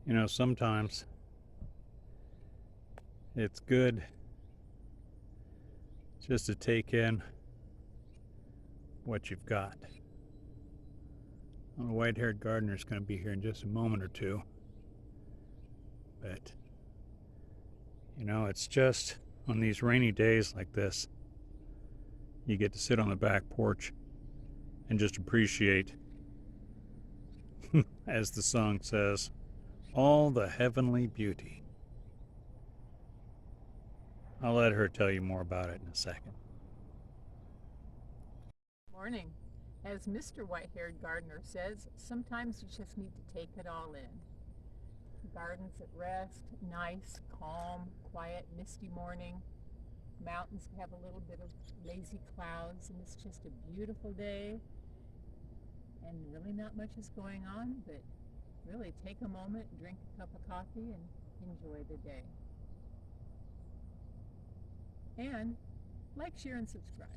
You know, sometimes it's good just to take in what you've got. Well, the white-haired gardener is going to be here in just a moment or two. But, you know, it's just on these rainy days like this, you get to sit on the back porch and just appreciate, as the song says, all the heavenly beauty. I'll let her tell you more about it in a second. Morning. As Mr. White-haired Gardener says, sometimes you just need to take it all in. The garden's at rest, nice, calm, quiet, misty morning. Mountains have a little bit of lazy clouds, and it's just a beautiful day. And really not much is going on, but really take a moment, drink a cup of coffee, and enjoy the day. And like, share, and subscribe.